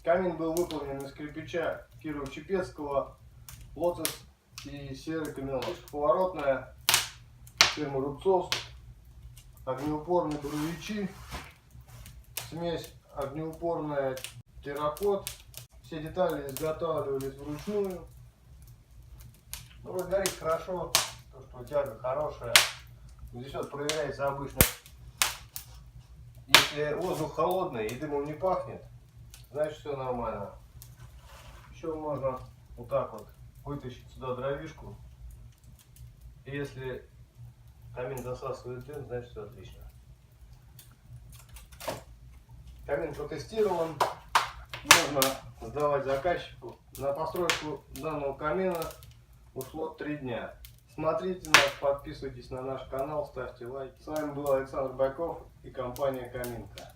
Камин был выполнен из кирпича Кирово-Чепецкого, Лотос и серый каменолом. Поворотная фирмы Рубцовск, огнеупорные буровичи, смесь огнеупорная терракот. Все детали изготавливались вручную. Ну, вот горит хорошо, то, что тяга хорошая. Здесь вот проверяется обычно, если воздух холодный и дымом не пахнет, значит все нормально. Еще можно вот так вот вытащить сюда дровишку. И если камин засасывает дым, значит все отлично. Камин протестирован. Можно сдавать заказчику. На постройку данного камина ушло 3 дня. Смотрите нас, подписывайтесь на наш канал, ставьте лайки. С вами был Александр Байков и компания Каминка.